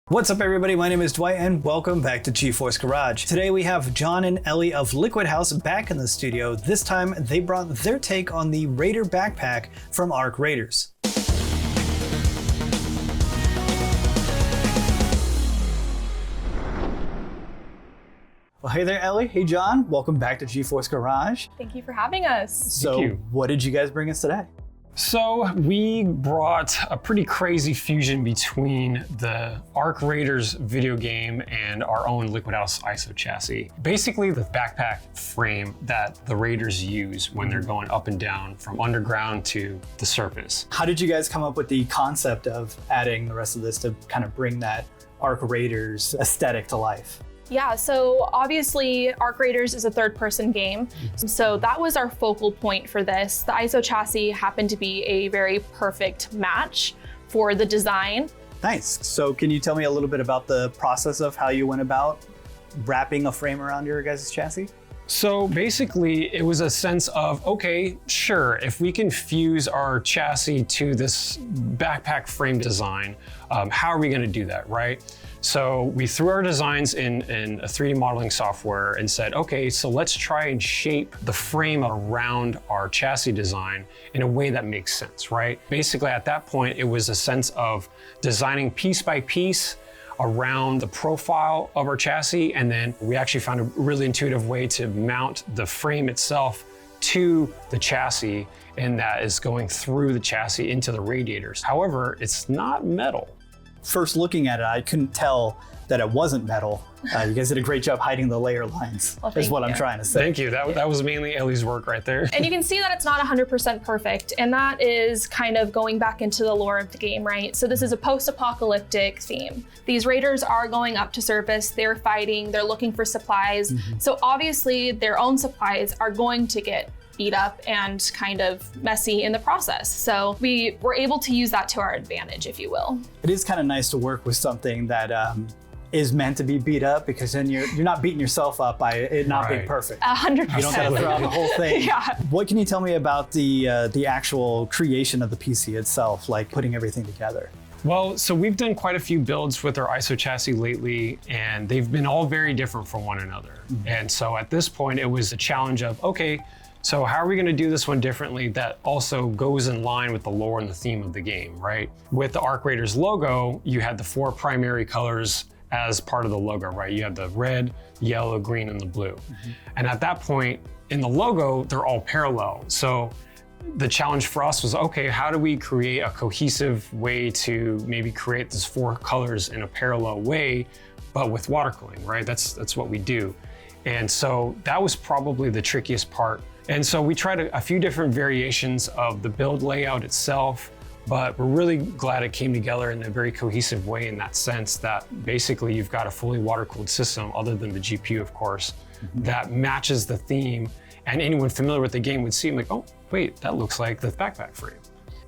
What's up everybody, my name is Dwight and welcome back to GeForce Garage. Today we have John and Ellie of LiquidHaus back in the studio. This time they brought their take on the Raider backpack from Arc Raiders. Well, hey there Ellie, hey John, welcome back to GeForce Garage. Thank you for having us. So what did you guys bring us today? So we brought a pretty crazy fusion between the Arc Raiders video game and our own LiquidHaus ISO chassis. Basically the backpack frame that the Raiders use when they're going up and down from underground to the surface. How did you guys come up with the concept of adding the rest of this to kind of bring that Arc Raiders aesthetic to life? Yeah, so obviously Arc Raiders is a third-person game. So that was our focal point for this. The ISO chassis happened to be a very perfect match for the design. Nice. So can you tell me a little bit about the process of how you went about wrapping a frame around your guys' chassis? So basically it was a sense of, okay, sure, if we can fuse our chassis to this backpack frame design, how are we gonna do that, right? So we threw our designs in a 3D modeling software and said, okay, so let's try and shape the frame around our chassis design in a way that makes sense, right? Basically at that point, it was a sense of designing piece by piece around the profile of our chassis. And then we actually found a really intuitive way to mount the frame itself to the chassis, and that is going through the chassis into the radiators. However, it's not metal. First looking at it, I couldn't tell that it wasn't metal. You guys did a great job hiding the layer lines, is what I'm trying to say. Thank you, that was mainly Ellie's work right there. And you can see that it's not 100% perfect, and that is kind of going back into the lore of the game, right? So this is a post-apocalyptic theme. These raiders are going up to surface, they're fighting, they're looking for supplies. So obviously their own supplies are going to get beat up and kind of messy in the process. So we were able to use that to our advantage, if you will. It is kind of nice to work with something that is meant to be beat up, because then you're not beating yourself up by it not being perfect. 100%. You don't gotta throw out the whole thing. Yeah. What can you tell me about the actual creation of the PC itself, like putting everything together? Well, so we've done quite a few builds with our ISO chassis lately, and they've been all very different from one another. And so at this point, it was a challenge of, okay, so how are we gonna do this one differently that also goes in line with the lore and the theme of the game, right? With the Arc Raiders logo, you had the 4 primary colors as part of the logo, right? You have the red, yellow, green, and the blue. And at that point, in the logo, they're all parallel. So the challenge for us was, okay, how do we create a cohesive way to maybe create these 4 colors in a parallel way, but with water cooling, right? That's what we do. And so that was probably the trickiest part. And so we tried a few different variations of the build layout itself, but we're really glad it came together in a very cohesive way in that sense that basically you've got a fully water-cooled system, other than the GPU, of course, that matches the theme. And anyone familiar with the game would see, like, oh, wait, that looks like the backpack frame.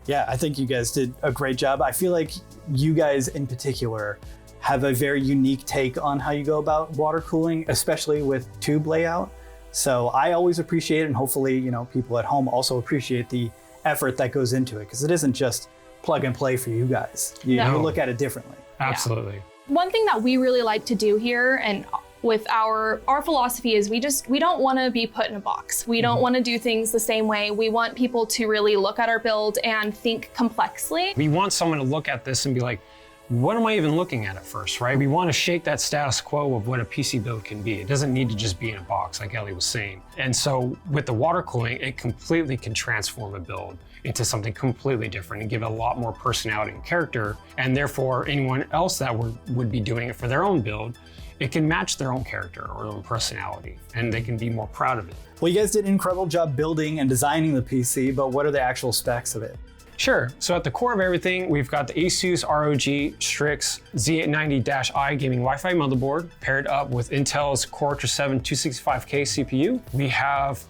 Yeah, I think you guys did a great job. I feel like you guys in particular have a very unique take on how you go about water cooling, especially with tube layout. So I always appreciate it, and hopefully, you know, people at home also appreciate the effort that goes into it, because it isn't just plug and play for you guys. You look at it differently. Absolutely. Yeah. One thing that we really like to do here, and with our philosophy, is we don't want to be put in a box. We don't want to do things the same way. We want people to really look at our build and think complexly. We want someone to look at this and be like, what am I even looking at first, right? We want to shake that status quo of what a PC build can be. It doesn't need to just be in a box, like Ellie was saying. And so with the water cooling, it completely can transform a build into something completely different and give it a lot more personality and character. And therefore, anyone else that would be doing it for their own build, it can match their own character or their own personality, and they can be more proud of it. Well, you guys did an incredible job building and designing the PC, but what are the actual specs of it? Sure, so at the core of everything, we've got the ASUS ROG STRIX Z890-i gaming Wi-Fi motherboard paired up with Intel's Core i7 265K CPU. We have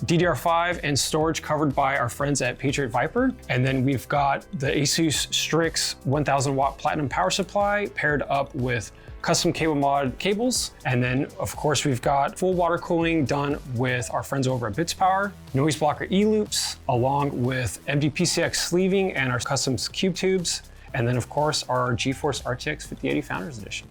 DDR5 and storage covered by our friends at Patriot Viper. And then we've got the ASUS STRIX 1000 watt platinum power supply paired up with custom cable mod cables. And then of course we've got full water cooling done with our friends over at Bits Power, noise blocker E-loops, along with MDPCX sleeving and our custom cube tubes. And then of course our GeForce RTX 5080 Founders Edition.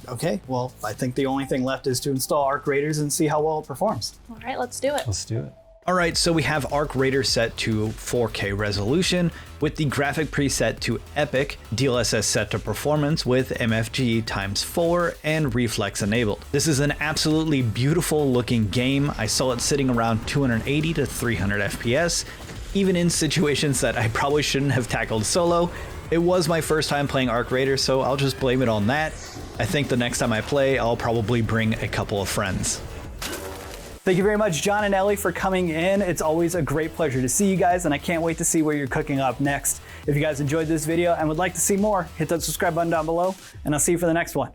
Okay, well, I think the only thing left is to install Arc Raiders and see how well it performs. All right, let's do it. Let's do it. All right, so we have Arc Raider set to 4K resolution with the graphic preset to Epic, DLSS set to performance with MFG ×4 and reflex enabled. This is an absolutely beautiful looking game. I saw it sitting around 280 to 300 FPS, even in situations that I probably shouldn't have tackled solo. It was my first time playing Arc Raider, so I'll just blame it on that. I think the next time I play, I'll probably bring a couple of friends. Thank you very much, John and Ellie, for coming in. It's always a great pleasure to see you guys, and I can't wait to see what you're cooking up next. If you guys enjoyed this video and would like to see more, hit that subscribe button down below, and I'll see you for the next one.